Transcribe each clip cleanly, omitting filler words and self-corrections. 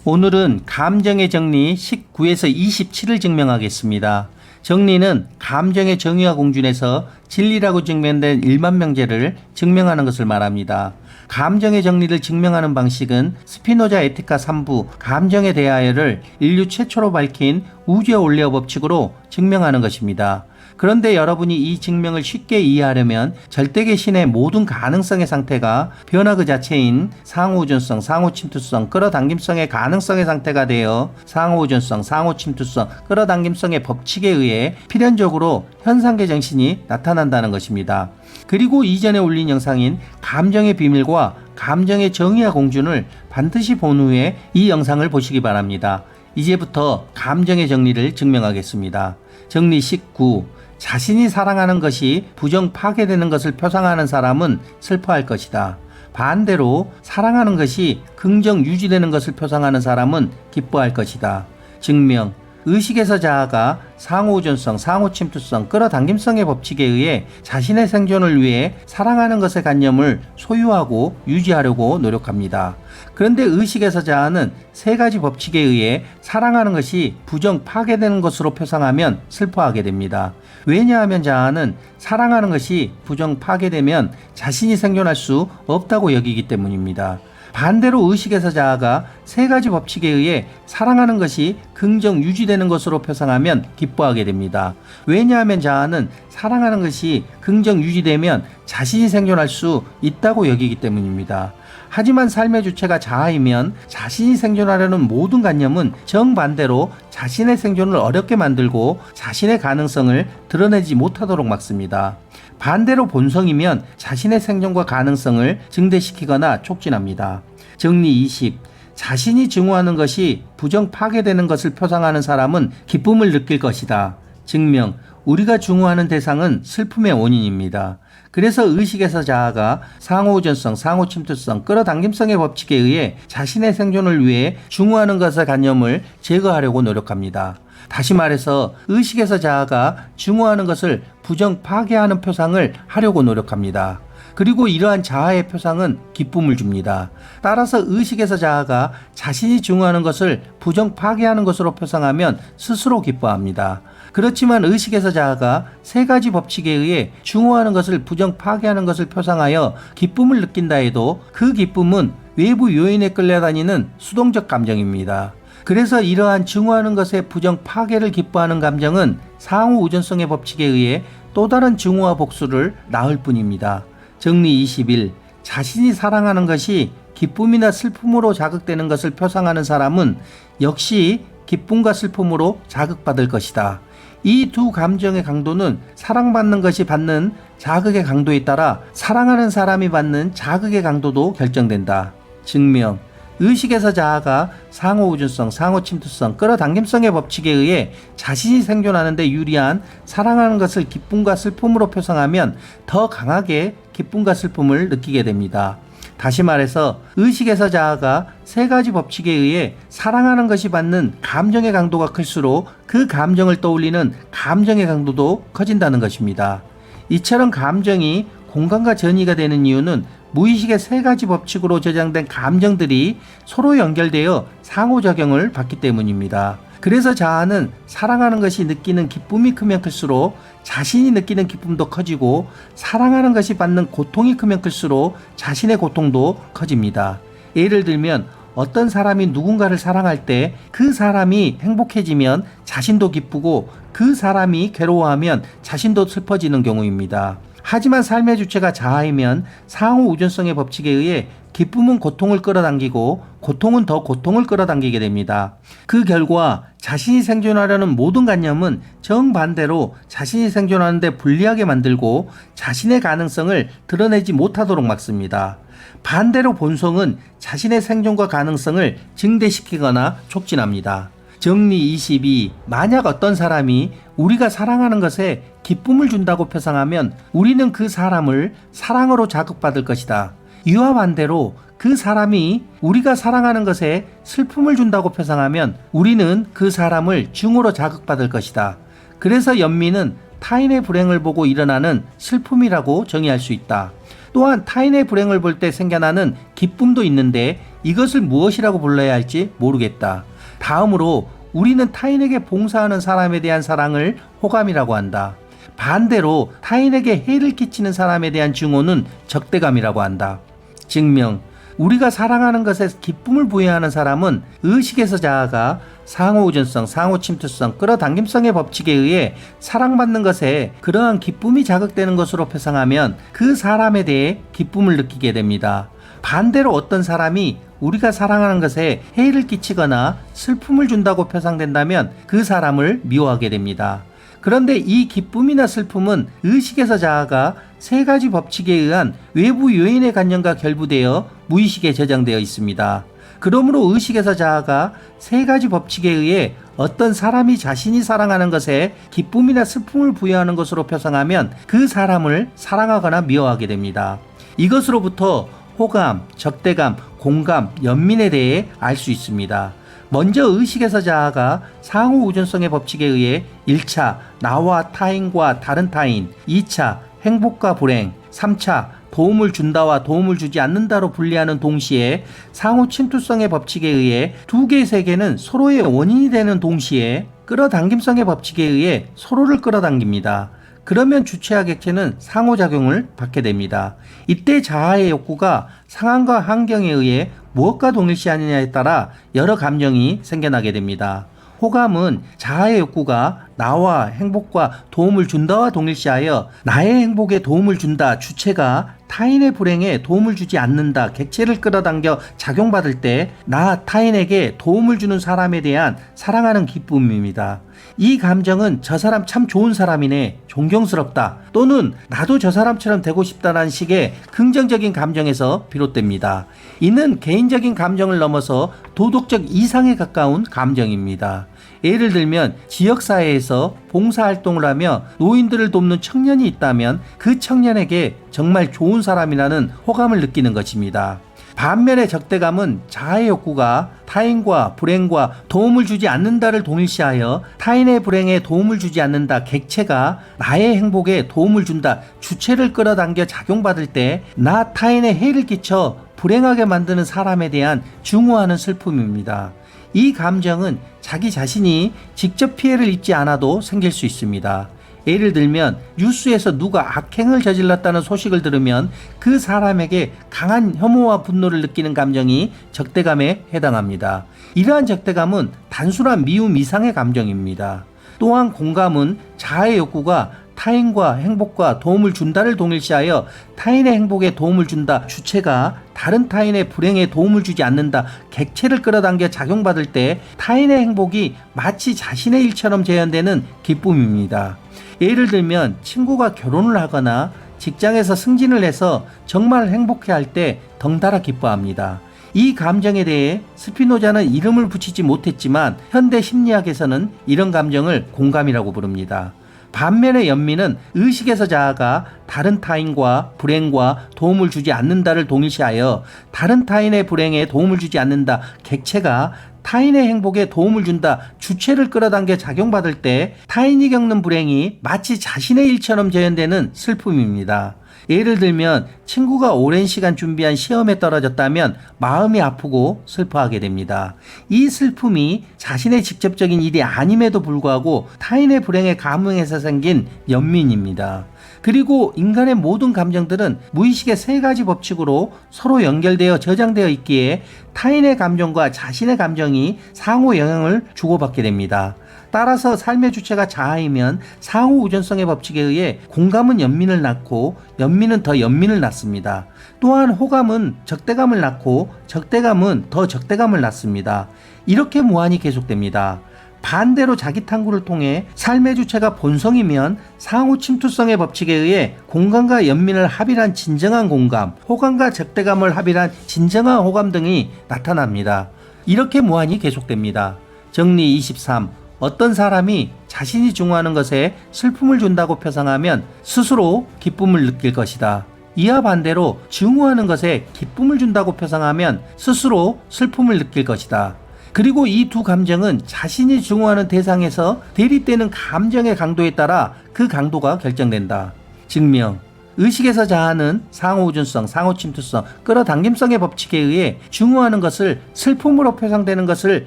오늘은 감정의 정리 19에서 27을 증명하겠습니다. 정리는 감정의 정의와 공준에서 진리라고 증명된 일반명제를 증명하는 것을 말합니다. 감정의 정리를 증명하는 방식은 스피노자 에티카 3부 감정에 대하여를 인류 최초로 밝힌 우주의 원리와 법칙으로 증명하는 것입니다. 그런데 여러분이 이 증명을 쉽게 이해하려면 절대계신의 모든 가능성의 상태가 변화 그 자체인 상호우전성, 상호침투성, 끌어당김성의 가능성의 상태가 되어 상호우전성, 상호침투성, 끌어당김성의 법칙에 의해 필연적으로 현상계 정신이 나타난다는 것입니다. 그리고 이전에 올린 영상인 감정의 비밀과 감정의 정의와 공준을 반드시 본 후에 이 영상을 보시기 바랍니다. 이제부터 감정의 정리를 증명하겠습니다. 정리 19. 자신이 사랑하는 것이 부정 파괴되는 것을 표상하는 사람은 슬퍼할 것이다. 반대로 사랑하는 것이 긍정 유지되는 것을 표상하는 사람은 기뻐할 것이다. 증명. 의식에서 자아가 상호우전성, 상호침투성, 끌어당김성의 법칙에 의해 자신의 생존을 위해 사랑하는 것의 관념을 소유하고 유지하려고 노력합니다. 그런데 의식에서 자아는 세 가지 법칙에 의해 사랑하는 것이 부정 파괴되는 것으로 표상하면 슬퍼하게 됩니다. 왜냐하면 자아는 사랑하는 것이 부정 파괴되면 자신이 생존할 수 없다고 여기기 때문입니다. 반대로 의식에서 자아가 세 가지 법칙에 의해 사랑하는 것이 긍정 유지되는 것으로 표상하면 기뻐하게 됩니다. 왜냐하면 자아는 사랑하는 것이 긍정 유지되면 자신이 생존할 수 있다고 여기기 때문입니다. 하지만 삶의 주체가 자아이면 자신이 생존하려는 모든 관념은 정반대로 자신의 생존을 어렵게 만들고 자신의 가능성을 드러내지 못하도록 막습니다. 반대로 본성이면 자신의 생존과 가능성을 증대시키거나 촉진합니다. 정리 20. 자신이 증오하는 것이 부정 파괴되는 것을 표상하는 사람은 기쁨을 느낄 것이다. 증명. 우리가 증오하는 대상은 슬픔의 원인입니다. 그래서 의식에서 자아가 상호우전성, 상호침투성, 끌어당김성의 법칙에 의해 자신의 생존을 위해 증오하는 것의 관념을 제거하려고 노력합니다. 다시 말해서 의식에서 자아가 증오하는 것을 부정 파괴하는 표상을 하려고 노력합니다. 그리고 이러한 자아의 표상은 기쁨을 줍니다. 따라서 의식에서 자아가 자신이 증오하는 것을 부정 파괴하는 것으로 표상하면 스스로 기뻐합니다. 그렇지만 의식에서 자아가 세 가지 법칙에 의해 증오하는 것을 부정 파괴하는 것을 표상하여 기쁨을 느낀다 해도 그 기쁨은 외부 요인에 끌려다니는 수동적 감정입니다. 그래서 이러한 증오하는 것의 부정 파괴를 기뻐하는 감정은 상호 우전성의 법칙에 의해 또 다른 증오와 복수를 낳을 뿐입니다. 정리 21. 자신이 사랑하는 것이 기쁨이나 슬픔으로 자극되는 것을 표상하는 사람은 역시 기쁨과 슬픔으로 자극받을 것이다. 이 두 감정의 강도는 사랑받는 것이 받는 자극의 강도에 따라 사랑하는 사람이 받는 자극의 강도도 결정된다. 증명. 의식에서 자아가 상호우전성, 상호침투성, 끌어당김성의 법칙에 의해 자신이 생존하는 데 유리한 사랑하는 것을 기쁨과 슬픔으로 표상하면 더 강하게 기쁨과 슬픔을 느끼게 됩니다. 다시 말해서 의식에서 자아가 세 가지 법칙에 의해 사랑하는 것이 받는 감정의 강도가 클수록 그 감정을 떠올리는 감정의 강도도 커진다는 것입니다. 이처럼 감정이 공간과 전이가 되는 이유는 무의식의 세 가지 법칙으로 저장된 감정들이 서로 연결되어 상호작용을 받기 때문입니다. 그래서 자아는 사랑하는 것이 느끼는 기쁨이 크면 클수록 자신이 느끼는 기쁨도 커지고 사랑하는 것이 받는 고통이 크면 클수록 자신의 고통도 커집니다. 예를 들면 어떤 사람이 누군가를 사랑할 때 그 사람이 행복해지면 자신도 기쁘고 그 사람이 괴로워하면 자신도 슬퍼지는 경우입니다. 하지만 삶의 주체가 자아이면 상호 우전성의 법칙에 의해 기쁨은 고통을 끌어당기고 고통은 더 고통을 끌어당기게 됩니다. 그 결과 자신이 생존하려는 모든 관념은 정반대로 자신이 생존하는데 불리하게 만들고 자신의 가능성을 드러내지 못하도록 막습니다. 반대로 본성은 자신의 생존과 가능성을 증대시키거나 촉진합니다. 정리 22. 만약 어떤 사람이 우리가 사랑하는 것에 기쁨을 준다고 표상하면 우리는 그 사람을 사랑으로 자극받을 것이다. 이와 반대로 그 사람이 우리가 사랑하는 것에 슬픔을 준다고 표상하면 우리는 그 사람을 증오로 자극받을 것이다. 그래서 연민은 타인의 불행을 보고 일어나는 슬픔이라고 정의할 수 있다. 또한 타인의 불행을 볼 때 생겨나는 기쁨도 있는데 이것을 무엇이라고 불러야 할지 모르겠다. 다음으로 우리는 타인에게 봉사하는 사람에 대한 사랑을 호감이라고 한다. 반대로 타인에게 해를 끼치는 사람에 대한 증오는 적대감이라고 한다. 증명, 우리가 사랑하는 것에 기쁨을 부여하는 사람은 의식에서 자아가 상호우전성, 상호침투성, 끌어당김성의 법칙에 의해 사랑받는 것에 그러한 기쁨이 자극되는 것으로 표상하면 그 사람에 대해 기쁨을 느끼게 됩니다. 반대로 어떤 사람이 우리가 사랑하는 것에 해를 끼치거나 슬픔을 준다고 표상된다면 그 사람을 미워하게 됩니다. 그런데 이 기쁨이나 슬픔은 의식에서 자아가 세 가지 법칙에 의한 외부 요인의 관념과 결부되어 무의식에 저장되어 있습니다. 그러므로 의식에서 자아가 세 가지 법칙에 의해 어떤 사람이 자신이 사랑하는 것에 기쁨이나 슬픔을 부여하는 것으로 표상하면 그 사람을 사랑하거나 미워하게 됩니다. 이것으로부터 호감, 적대감, 공감, 연민에 대해 알 수 있습니다. 먼저 의식에서 자아가 상호우전성의 법칙에 의해 1차 나와 타인과 다른 타인, 2차 행복과 불행, 3차 도움을 준다와 도움을 주지 않는다로 분리하는 동시에 상호 침투성의 법칙에 의해 두 개의 세계는 서로의 원인이 되는 동시에 끌어당김성의 법칙에 의해 서로를 끌어당깁니다. 그러면 주체와 객체는 상호작용을 받게 됩니다. 이때 자아의 욕구가 상황과 환경에 의해 무엇과 동일시하느냐에 따라 여러 감정이 생겨나게 됩니다. 호감은 자아의 욕구가 나와 행복과 도움을 준다와 동일시하여 나의 행복에 도움을 준다 주체가 타인의 불행에 도움을 주지 않는다 객체를 끌어당겨 작용받을 때 나 타인에게 도움을 주는 사람에 대한 사랑하는 기쁨입니다. 이 감정은 저 사람 참 좋은 사람이네, 존경스럽다 또는 나도 저 사람처럼 되고 싶다는 식의 긍정적인 감정에서 비롯됩니다. 이는 개인적인 감정을 넘어서 도덕적 이상에 가까운 감정입니다. 예를 들면 지역사회에서 봉사활동을 하며 노인들을 돕는 청년이 있다면 그 청년에게 정말 좋은 사람이라는 호감을 느끼는 것입니다. 반면에 적대감은 자아의 욕구가 타인과 불행과 도움을 주지 않는다를 동일시하여 타인의 불행에 도움을 주지 않는다 객체가 나의 행복에 도움을 준다 주체를 끌어당겨 작용받을 때 나 타인의 해를 끼쳐 불행하게 만드는 사람에 대한 증오하는 슬픔입니다. 이 감정은 자기 자신이 직접 피해를 입지 않아도 생길 수 있습니다. 예를 들면 뉴스에서 누가 악행을 저질렀다는 소식을 들으면 그 사람에게 강한 혐오와 분노를 느끼는 감정이 적대감에 해당합니다. 이러한 적대감은 단순한 미움 이상의 감정입니다. 또한 공감은 자아의 욕구가 타인과 행복과 도움을 준다를 동일시하여 타인의 행복에 도움을 준다 주체가 다른 타인의 불행에 도움을 주지 않는다 객체를 끌어당겨 작용받을 때 타인의 행복이 마치 자신의 일처럼 재현되는 기쁨입니다. 예를 들면 친구가 결혼을 하거나 직장에서 승진을 해서 정말 행복해할 때 덩달아 기뻐합니다. 이 감정에 대해 스피노자는 이름을 붙이지 못했지만 현대 심리학에서는 이런 감정을 공감이라고 부릅니다. 반면에 연민은 의식에서 자아가 다른 타인과 불행과 도움을 주지 않는다를 동일시하여 다른 타인의 불행에 도움을 주지 않는다 객체가 타인의 행복에 도움을 준다 주체를 끌어당겨 작용받을 때 타인이 겪는 불행이 마치 자신의 일처럼 재현되는 슬픔입니다. 예를 들면 친구가 오랜 시간 준비한 시험에 떨어졌다면 마음이 아프고 슬퍼하게 됩니다. 이 슬픔이 자신의 직접적인 일이 아님에도 불구하고 타인의 불행에 감흥해서 생긴 연민입니다. 그리고 인간의 모든 감정들은 무의식의 세 가지 법칙으로 서로 연결되어 저장되어 있기에 타인의 감정과 자신의 감정이 상호 영향을 주고받게 됩니다. 따라서 삶의 주체가 자아이면 상호 우전성의 법칙에 의해 공감은 연민을 낳고 연민은 더 연민을 낳습니다. 또한 호감은 적대감을 낳고 적대감은 더 적대감을 낳습니다. 이렇게 무한히 계속됩니다. 반대로 자기 탐구를 통해 삶의 주체가 본성이면 상호 침투성의 법칙에 의해 공감과 연민을 합일한 진정한 공감, 호감과 적대감을 합일한 진정한 호감 등이 나타납니다. 이렇게 무한히 계속됩니다. 정리 23. 어떤 사람이 자신이 증오하는 것에 슬픔을 준다고 표상하면 스스로 기쁨을 느낄 것이다. 이와 반대로 증오하는 것에 기쁨을 준다고 표상하면 스스로 슬픔을 느낄 것이다. 그리고 이 두 감정은 자신이 증오하는 대상에서 대립되는 감정의 강도에 따라 그 강도가 결정된다. 증명. 의식에서 자아는 상호우존성, 상호침투성, 끌어당김성의 법칙에 의해 증오하는 것을 슬픔으로 표상되는 것을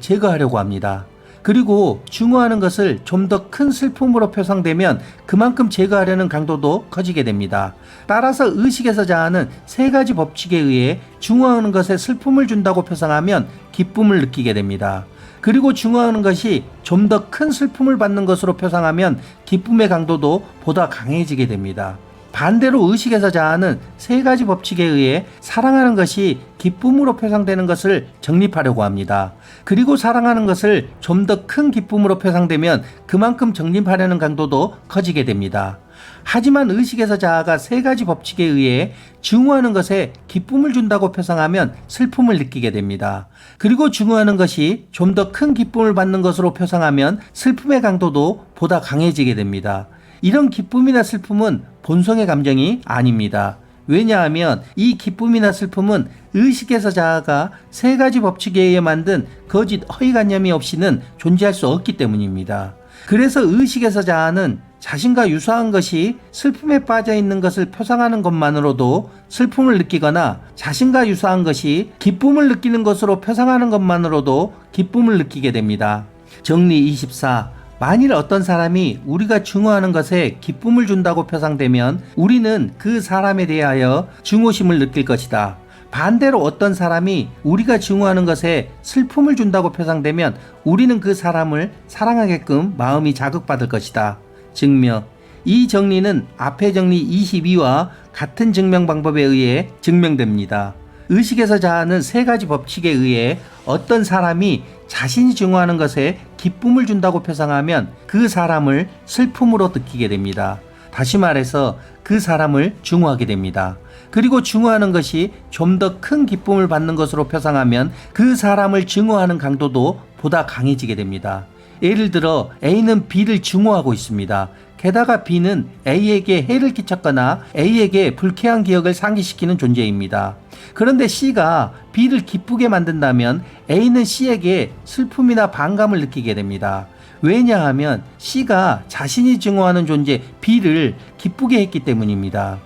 제거하려고 합니다. 그리고 증오하는 것을 좀 더 큰 슬픔으로 표상되면 그만큼 제거하려는 강도도 커지게 됩니다. 따라서 의식에서 자아는 세 가지 법칙에 의해 증오하는 것에 슬픔을 준다고 표상하면 기쁨을 느끼게 됩니다. 그리고 증오하는 것이 좀 더 큰 슬픔을 받는 것으로 표상하면 기쁨의 강도도 보다 강해지게 됩니다. 반대로 의식에서 자아는 세 가지 법칙에 의해 사랑하는 것이 기쁨으로 표상되는 것을 정립하려고 합니다. 그리고 사랑하는 것을 좀 더 큰 기쁨으로 표상되면 그만큼 정립하려는 강도도 커지게 됩니다. 하지만 의식에서 자아가 세 가지 법칙에 의해 증오하는 것에 기쁨을 준다고 표상하면 슬픔을 느끼게 됩니다. 그리고 증오하는 것이 좀 더 큰 기쁨을 받는 것으로 표상하면 슬픔의 강도도 보다 강해지게 됩니다. 이런 기쁨이나 슬픔은 본성의 감정이 아닙니다. 왜냐하면 이 기쁨이나 슬픔은 의식에서 자아가 세 가지 법칙에 의해 만든 거짓 허위관념이 없이는 존재할 수 없기 때문입니다. 그래서 의식에서 자아는 자신과 유사한 것이 슬픔에 빠져 있는 것을 표상하는 것만으로도 슬픔을 느끼거나 자신과 유사한 것이 기쁨을 느끼는 것으로 표상하는 것만으로도 기쁨을 느끼게 됩니다. 정리 24. 만일 어떤 사람이 우리가 증오하는 것에 기쁨을 준다고 표상되면 우리는 그 사람에 대하여 증오심을 느낄 것이다. 반대로 어떤 사람이 우리가 증오하는 것에 슬픔을 준다고 표상되면 우리는 그 사람을 사랑하게끔 마음이 자극받을 것이다. 증명. 이 정리는 앞의 정리 22와 같은 증명 방법에 의해 증명됩니다. 의식에서 자아는 세 가지 법칙에 의해 어떤 사람이 자신이 증오하는 것에 기쁨을 준다고 표상하면 그 사람을 슬픔으로 느끼게 됩니다. 다시 말해서 그 사람을 증오하게 됩니다. 그리고 증오하는 것이 좀 더 큰 기쁨을 받는 것으로 표상하면 그 사람을 증오하는 강도도 보다 강해지게 됩니다. 예를 들어 A는 B를 증오하고 있습니다. 게다가 B는 A에게 해를 끼쳤거나 A에게 불쾌한 기억을 상기시키는 존재입니다. 그런데 C가 B를 기쁘게 만든다면 A는 C에게 슬픔이나 반감을 느끼게 됩니다. 왜냐하면 C가 자신이 증오하는 존재 B를 기쁘게 했기 때문입니다.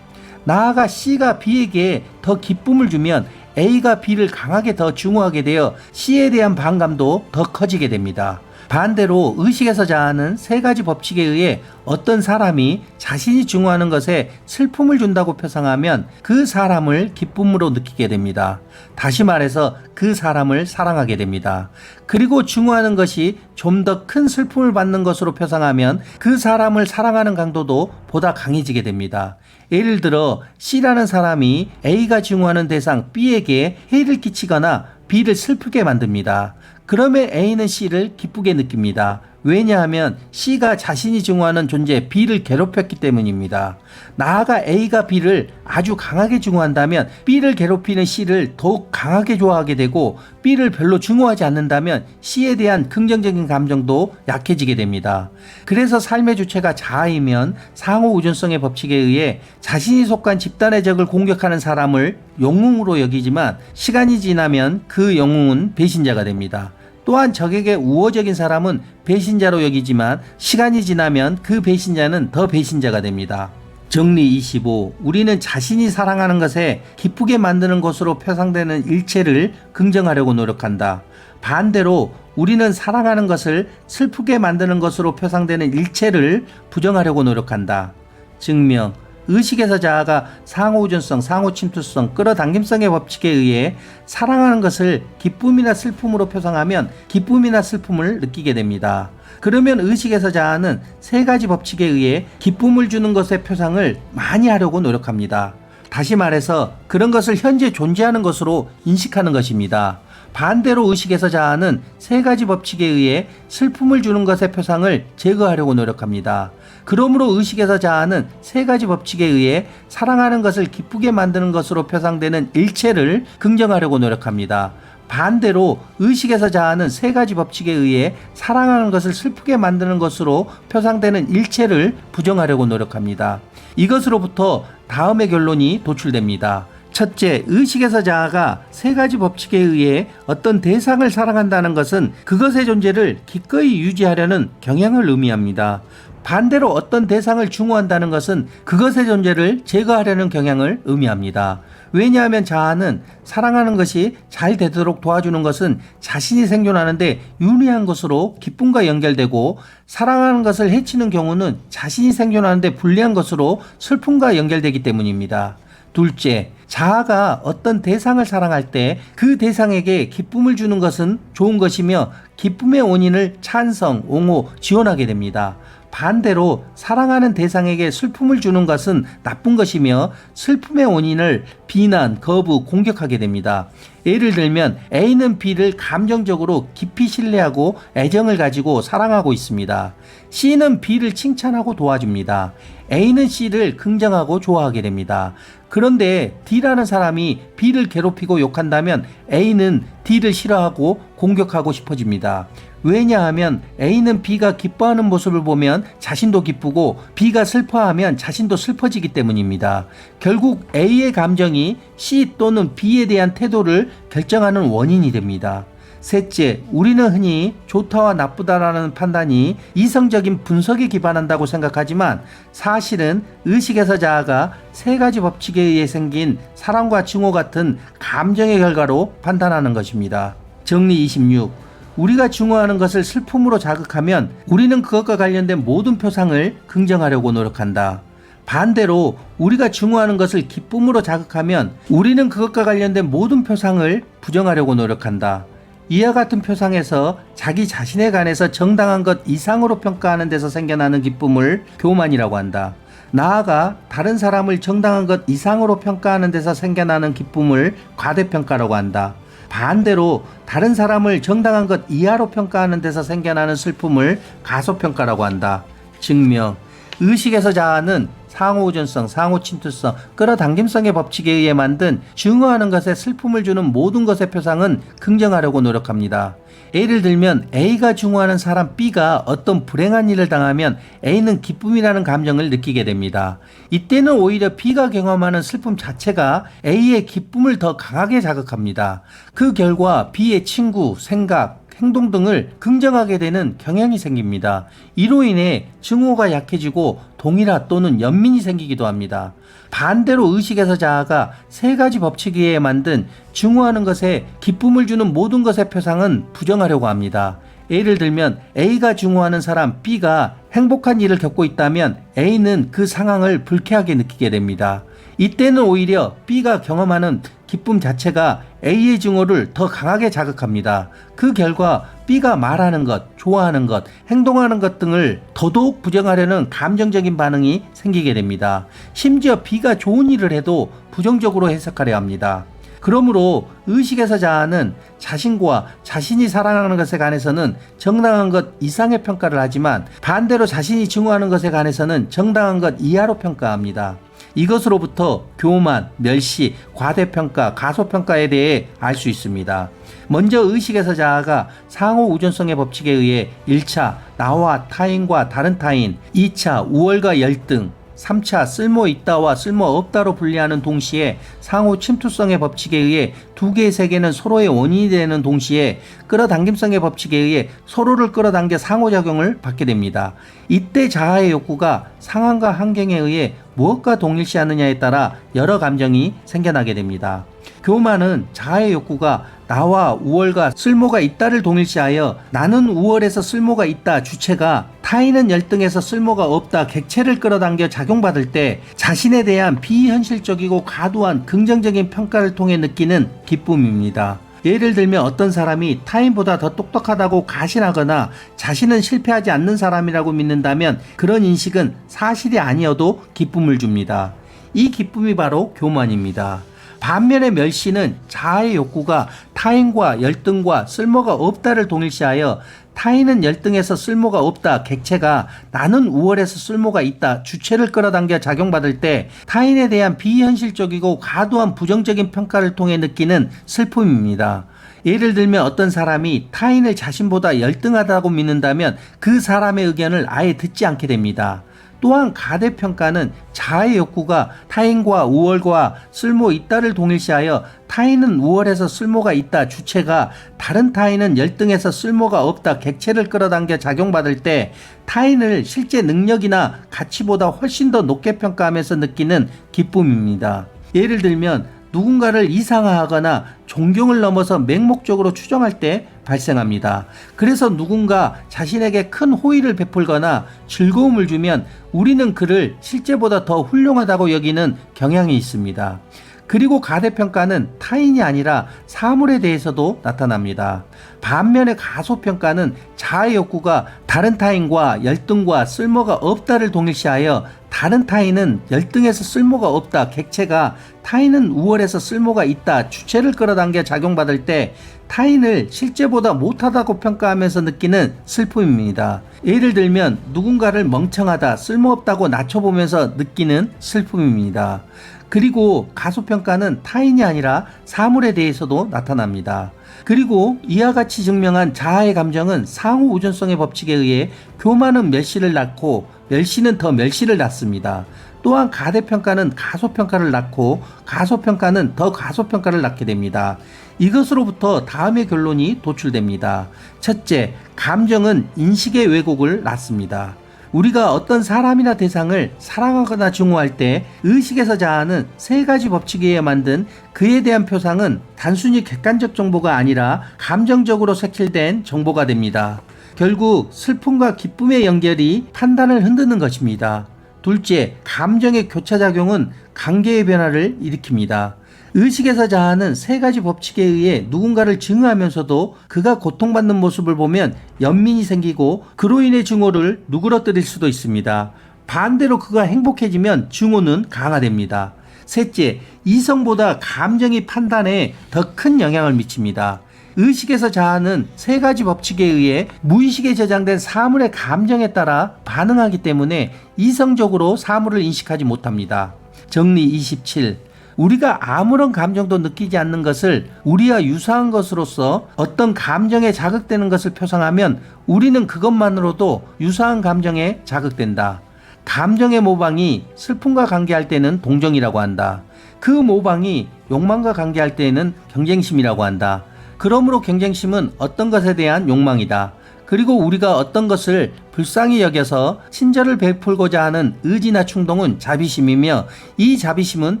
나아가 C가 B에게 더 기쁨을 주면 A가 B를 강하게 더 증오하게 되어 C에 대한 반감도 더 커지게 됩니다. 반대로 의식에서 자아는 세 가지 법칙에 의해 어떤 사람이 자신이 증오하는 것에 슬픔을 준다고 표상하면 그 사람을 기쁨으로 느끼게 됩니다. 다시 말해서 그 사람을 사랑하게 됩니다. 그리고 증오하는 것이 좀 더 큰 슬픔을 받는 것으로 표상하면 그 사람을 사랑하는 강도도 보다 강해지게 됩니다. 예를 들어 C라는 사람이 A가 증오하는 대상 B에게 해를 끼치거나 B를 슬프게 만듭니다. 그러면 A는 C를 기쁘게 느낍니다. 왜냐하면 C가 자신이 증오하는 존재 B를 괴롭혔기 때문입니다. 나아가 A가 B를 아주 강하게 증오한다면 B를 괴롭히는 C를 더욱 강하게 좋아하게 되고 B를 별로 증오하지 않는다면 C에 대한 긍정적인 감정도 약해지게 됩니다. 그래서 삶의 주체가 자아이면 상호우존성의 법칙에 의해 자신이 속한 집단의 적을 공격하는 사람을 영웅으로 여기지만 시간이 지나면 그 영웅은 배신자가 됩니다. 또한 적에게 우호적인 사람은 배신자로 여기지만 시간이 지나면 그 배신자는 더 배신자가 됩니다. 정리 25. 우리는 자신이 사랑하는 것에 기쁘게 만드는 것으로 표상되는 일체를 긍정하려고 노력한다. 반대로 우리는 사랑하는 것을 슬프게 만드는 것으로 표상되는 일체를 부정하려고 노력한다. 증명. 의식에서 자아가 상호우존성, 상호침투성, 끌어당김성의 법칙에 의해 사랑하는 것을 기쁨이나 슬픔으로 표상하면 기쁨이나 슬픔을 느끼게 됩니다. 그러면 의식에서 자아는 세 가지 법칙에 의해 기쁨을 주는 것의 표상을 많이 하려고 노력합니다. 다시 말해서 그런 것을 현재 존재하는 것으로 인식하는 것입니다. 반대로 의식에서 자아는 세 가지 법칙에 의해 슬픔을 주는 것의 표상을 제거하려고 노력합니다. 그러므로 의식에서 자아는 세 가지 법칙에 의해 사랑하는 것을 기쁘게 만드는 것으로 표상되는 일체를 긍정하려고 노력합니다. 반대로 의식에서 자아는 세 가지 법칙에 의해 사랑하는 것을 슬프게 만드는 것으로 표상되는 일체를 부정하려고 노력합니다. 이것으로부터 다음의 결론이 도출됩니다. 첫째, 의식에서 자아가 세 가지 법칙에 의해 어떤 대상을 사랑한다는 것은 그것의 존재를 기꺼이 유지하려는 경향을 의미합니다. 반대로 어떤 대상을 중호한다는 것은 그것의 존재를 제거하려는 경향을 의미합니다. 왜냐하면 자아는 사랑하는 것이 잘 되도록 도와주는 것은 자신이 생존하는데 유리한 것으로 기쁨과 연결되고, 사랑하는 것을 해치는 경우는 자신이 생존하는데 불리한 것으로 슬픔과 연결되기 때문입니다. 둘째, 자아가 어떤 대상을 사랑할 때 그 대상에게 기쁨을 주는 것은 좋은 것이며 기쁨의 원인을 찬성, 옹호, 지원하게 됩니다. 반대로 사랑하는 대상에게 슬픔을 주는 것은 나쁜 것이며 슬픔의 원인을 비난, 거부, 공격하게 됩니다. 예를 들면 A는 B를 감정적으로 깊이 신뢰하고 애정을 가지고 사랑하고 있습니다. C는 B를 칭찬하고 도와줍니다. A는 C를 긍정하고 좋아하게 됩니다. 그런데 D라는 사람이 B를 괴롭히고 욕한다면 A는 D를 싫어하고 공격하고 싶어집니다. 왜냐하면 A는 B가 기뻐하는 모습을 보면 자신도 기쁘고 B가 슬퍼하면 자신도 슬퍼지기 때문입니다. 결국 A의 감정이 C 또는 B에 대한 태도를 결정하는 원인이 됩니다. 셋째, 우리는 흔히 좋다와 나쁘다라는 판단이 이성적인 분석에 기반한다고 생각하지만 사실은 의식에서 자아가 세 가지 법칙에 의해 생긴 사랑과 증오 같은 감정의 결과로 판단하는 것입니다. 정리 26. 우리가 증오하는 것을 슬픔으로 자극하면 우리는 그것과 관련된 모든 표상을 긍정하려고 노력한다. 반대로 우리가 증오하는 것을 기쁨으로 자극하면 우리는 그것과 관련된 모든 표상을 부정하려고 노력한다. 이와 같은 표상에서 자기 자신에 관해서 정당한 것 이상으로 평가하는 데서 생겨나는 기쁨을 교만이라고 한다. 나아가 다른 사람을 정당한 것 이상으로 평가하는 데서 생겨나는 기쁨을 과대평가라고 한다. 반대로 다른 사람을 정당한 것 이하로 평가하는 데서 생겨나는 슬픔을 가소평가라고 한다. 증명, 의식에서 자아는 상호우전성, 상호침투성, 끌어당김성의 법칙에 의해 만든 증오하는 것에 슬픔을 주는 모든 것의 표상은 긍정하려고 노력합니다. 예를 들면 A가 증오하는 사람 B가 어떤 불행한 일을 당하면 A는 기쁨이라는 감정을 느끼게 됩니다. 이때는 오히려 B가 경험하는 슬픔 자체가 A의 기쁨을 더 강하게 자극합니다. 그 결과 B의 친구, 생각, 행동 등을 긍정하게 되는 경향이 생깁니다. 이로 인해 증오가 약해지고 동일화 또는 연민이 생기기도 합니다. 반대로 의식에서 자아가 세 가지 법칙에 의해 만든 증오하는 것에 기쁨을 주는 모든 것의 표상은 부정하려고 합니다. 예를 들면 A가 증오하는 사람 B가 행복한 일을 겪고 있다면 A는 그 상황을 불쾌하게 느끼게 됩니다. 이때는 오히려 B가 경험하는 기쁨 자체가 A의 증오를 더 강하게 자극합니다. 그 결과 B가 말하는 것, 좋아하는 것, 행동하는 것 등을 더더욱 부정하려는 감정적인 반응이 생기게 됩니다. 심지어 B가 좋은 일을 해도 부정적으로 해석하려 합니다. 그러므로 의식에서 자아는 자신과 자신이 사랑하는 것에 관해서는 정당한 것 이상의 평가를 하지만 반대로 자신이 증오하는 것에 관해서는 정당한 것 이하로 평가합니다. 이것으로부터 교만, 멸시, 과대평가, 가소평가에 대해 알 수 있습니다. 먼저 의식에서 자아가 상호우전성의 법칙에 의해 1차 나와 타인과 다른 타인, 2차 우월과 열등, 3차 쓸모있다와 쓸모없다로 분리하는 동시에 상호 침투성의 법칙에 의해 두 개의 세계는 서로의 원인이 되는 동시에 끌어당김성의 법칙에 의해 서로를 끌어당겨 상호작용을 받게 됩니다. 이때 자아의 욕구가 상황과 환경에 의해 무엇과 동일시하느냐에 따라 여러 감정이 생겨나게 됩니다. 교만은 자아의 욕구가 나와 우월과 쓸모가 있다를 동일시하여 나는 우월해서 쓸모가 있다 주체가 타인은 열등해서 쓸모가 없다 객체를 끌어당겨 작용받을 때 자신에 대한 비현실적이고 과도한 긍정적인 평가를 통해 느끼는 기쁨입니다. 예를 들면 어떤 사람이 타인보다 더 똑똑하다고 가신하거나 자신은 실패하지 않는 사람이라고 믿는다면 그런 인식은 사실이 아니어도 기쁨을 줍니다. 이 기쁨이 바로 교만입니다. 반면에 멸시는 자아의 욕구가 타인과 열등과 쓸모가 없다를 동일시하여 타인은 열등해서 쓸모가 없다 객체가 나는 우월해서 쓸모가 있다 주체를 끌어당겨 작용받을 때 타인에 대한 비현실적이고 과도한 부정적인 평가를 통해 느끼는 슬픔입니다. 예를 들면 어떤 사람이 타인을 자신보다 열등하다고 믿는다면 그 사람의 의견을 아예 듣지 않게 됩니다. 또한 가대평가는 자아의 욕구가 타인과 우월과 쓸모 있다를 동일시하여 타인은 우월해서 쓸모가 있다 주체가 다른 타인은 열등해서 쓸모가 없다 객체를 끌어당겨 작용받을 때 타인을 실제 능력이나 가치보다 훨씬 더 높게 평가하면서 느끼는 기쁨입니다. 예를 들면 누군가를 이상화하거나 존경을 넘어서 맹목적으로 추정할 때 발생합니다. 그래서 누군가 자신에게 큰 호의를 베풀거나 즐거움을 주면 우리는 그를 실제보다 더 훌륭하다고 여기는 경향이 있습니다. 그리고 가대평가는 타인이 아니라 사물에 대해서도 나타납니다. 반면에 가소평가는 자아의 욕구가 다른 타인과 열등과 쓸모가 없다를 동일시하여 다른 타인은 열등해서 쓸모가 없다 객체가 타인은 우월해서 쓸모가 있다 주체를 끌어당겨 작용받을 때 타인을 실제보다 못하다고 평가하면서 느끼는 슬픔입니다. 예를 들면 누군가를 멍청하다 쓸모없다고 낮춰보면서 느끼는 슬픔입니다. 그리고 가소평가는 타인이 아니라 사물에 대해서도 나타납니다. 그리고 이와 같이 증명한 자아의 감정은 상호 우존성의 법칙에 의해 교만은 멸시를 낳고 멸시는 더 멸시를 낳습니다. 또한 가대평가는 가소평가를 낳고 가소평가는 더 가소평가를 낳게 됩니다. 이것으로부터 다음의 결론이 도출됩니다. 첫째, 감정은 인식의 왜곡을 낳습니다. 우리가 어떤 사람이나 대상을 사랑하거나 증오할 때 의식에서 자아는 세 가지 법칙에 의해 만든 그에 대한 표상은 단순히 객관적 정보가 아니라 감정적으로 색칠된 정보가 됩니다. 결국 슬픔과 기쁨의 연결이 판단을 흔드는 것입니다. 둘째, 감정의 교차작용은 관계의 변화를 일으킵니다. 의식에서 자아는 세 가지 법칙에 의해 누군가를 증오하면서도 그가 고통받는 모습을 보면 연민이 생기고 그로 인해 증오를 누그러뜨릴 수도 있습니다. 반대로 그가 행복해지면 증오는 강화됩니다. 셋째, 이성보다 감정이 판단에 더 큰 영향을 미칩니다. 의식에서 자아는 세 가지 법칙에 의해 무의식에 저장된 사물의 감정에 따라 반응하기 때문에 이성적으로 사물을 인식하지 못합니다. 정리 27. 우리가 아무런 감정도 느끼지 않는 것을 우리와 유사한 것으로서 어떤 감정에 자극되는 것을 표상하면 우리는 그것만으로도 유사한 감정에 자극된다. 감정의 모방이 슬픔과 관계할 때는 동정이라고 한다. 그 모방이 욕망과 관계할 때는 경쟁심이라고 한다. 그러므로 경쟁심은 어떤 것에 대한 욕망이다. 그리고 우리가 어떤 것을 불쌍히 여겨서 친절을 베풀고자 하는 의지나 충동은 자비심이며 이 자비심은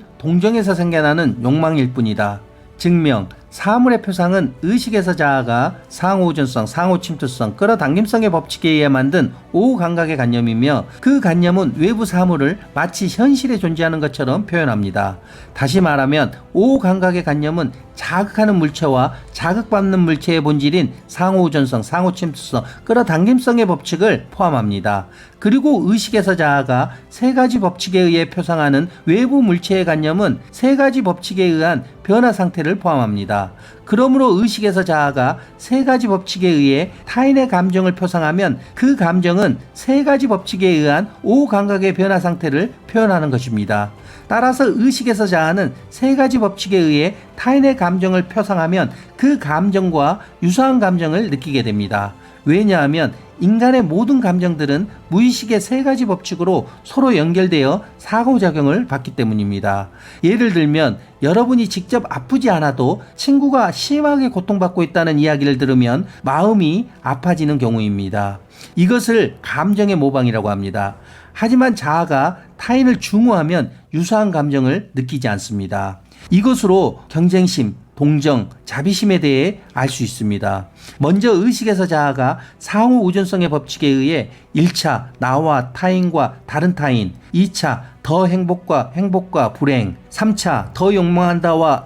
동정에서 생겨나는 욕망일 뿐이다. 증명, 사물의 표상은 의식에서 자아가 상호우전성, 상호침투성, 끌어당김성의 법칙에 의해 만든 오감각의 관념이며 그 관념은 외부 사물을 마치 현실에 존재하는 것처럼 표현합니다. 다시 말하면 오감각의 관념은 자극하는 물체와 자극받는 물체의 본질인 상호우전성, 상호침투성, 끌어당김성의 법칙을 포함합니다. 그리고 의식에서 자아가 세 가지 법칙에 의해 표상하는 외부 물체의 관념은 세 가지 법칙에 의한 변화 상태를 포함합니다. 그러므로 의식에서 자아가 세 가지 법칙에 의해 타인의 감정을 표상하면 그 감정은 세 가지 법칙에 의한 오감각의 변화 상태를 표현하는 것입니다. 따라서 의식에서 자아는 세 가지 법칙에 의해 타인의 감정을 표상하면 그 감정과 유사한 감정을 느끼게 됩니다. 왜냐하면 인간의 모든 감정들은 무의식의 세 가지 법칙으로 서로 연결되어 상호작용을 받기 때문입니다. 예를 들면 여러분이 직접 아프지 않아도 친구가 심하게 고통받고 있다는 이야기를 들으면 마음이 아파지는 경우입니다. 이것을 감정의 모방이라고 합니다. 하지만 자아가 타인을 증오하면 유사한 감정을 느끼지 않습니다. 이것으로 경쟁심, 동정, 자비심에 대해 알 수 있습니다. 먼저 의식에서 자아가 상호 우존성의 법칙에 의해 1차 나와 타인과 다른 타인, 2차 더 행복과 불행, 3차 더 욕망한다와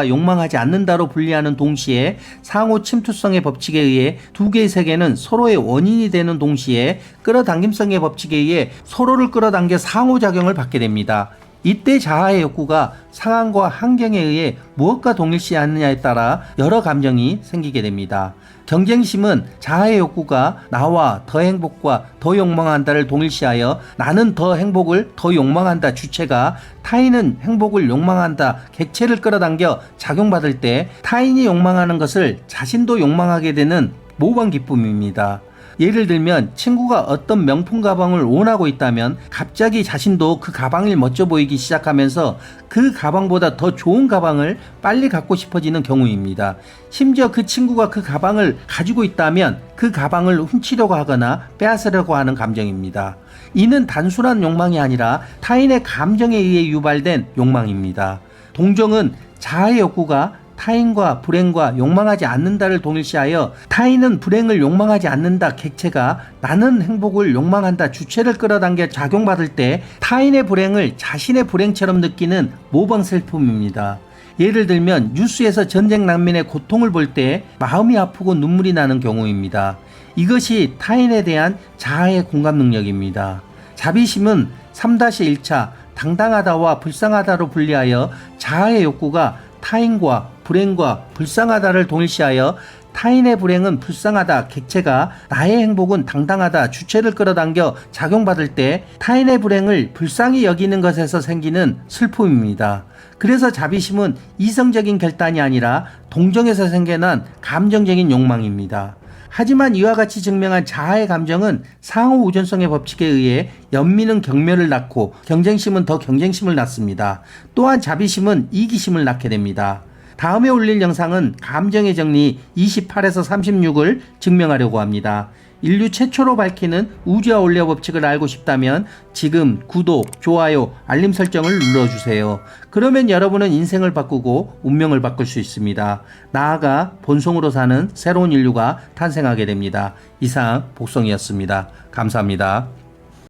욕망하지 않는다로 분리하는 동시에 상호 침투성의 법칙에 의해 두 개의 세계는 서로의 원인이 되는 동시에 끌어당김성의 법칙에 의해 서로를 끌어당겨 상호작용을 받게 됩니다. 이때 자아의 욕구가 상황과 환경에 의해 무엇과 동일시하느냐에 따라 여러 감정이 생기게 됩니다. 경쟁심은 자아의 욕구가 나와 더 행복과 더 욕망한다를 동일시하여 나는 더 행복을 더 욕망한다 주체가 타인은 행복을 욕망한다 객체를 끌어당겨 작용받을 때 타인이 욕망하는 것을 자신도 욕망하게 되는 모방 기쁨입니다. 예를 들면 친구가 어떤 명품 가방을 원하고 있다면 갑자기 자신도 그 가방이 멋져 보이기 시작하면서 그 가방보다 더 좋은 가방을 빨리 갖고 싶어지는 경우입니다. 심지어 그 친구가 그 가방을 가지고 있다면 그 가방을 훔치려고 하거나 빼앗으려고 하는 감정입니다. 이는 단순한 욕망이 아니라 타인의 감정에 의해 유발된 욕망입니다. 동정은 자아의 욕구가 타인과 불행과 욕망하지 않는다를 동일시하여 타인은 불행을 욕망하지 않는다 객체가 나는 행복을 욕망한다 주체를 끌어당겨 작용받을 때 타인의 불행을 자신의 불행처럼 느끼는 모방 슬픔입니다. 예를 들면 뉴스에서 전쟁 난민의 고통을 볼 때 마음이 아프고 눈물이 나는 경우입니다. 이것이 타인에 대한 자아의 공감 능력입니다. 자비심은 3-1차 당당하다와 불쌍하다로 분리하여 자아의 욕구가 타인과 불행과 불쌍하다를 동일시하여 타인의 불행은 불쌍하다 객체가 나의 행복은 당당하다 주체를 끌어당겨 작용받을 때 타인의 불행을 불쌍히 여기는 것에서 생기는 슬픔입니다. 그래서 자비심은 이성적인 결단이 아니라 동정에서 생겨난 감정적인 욕망입니다. 하지만 이와 같이 증명한 자아의 감정은 상호 우전성의 법칙에 의해 연민은 경멸을 낳고 경쟁심은 더 경쟁심을 낳습니다. 또한 자비심은 이기심을 낳게 됩니다. 다음에 올릴 영상은 감정의 정리 28에서 36을 증명하려고 합니다. 인류 최초로 밝히는 우주와 원리의 법칙을 알고 싶다면 지금 구독, 좋아요, 알림 설정을 눌러주세요. 그러면 여러분은 인생을 바꾸고 운명을 바꿀 수 있습니다. 나아가 본성으로 사는 새로운 인류가 탄생하게 됩니다. 이상 복성이었습니다. 감사합니다.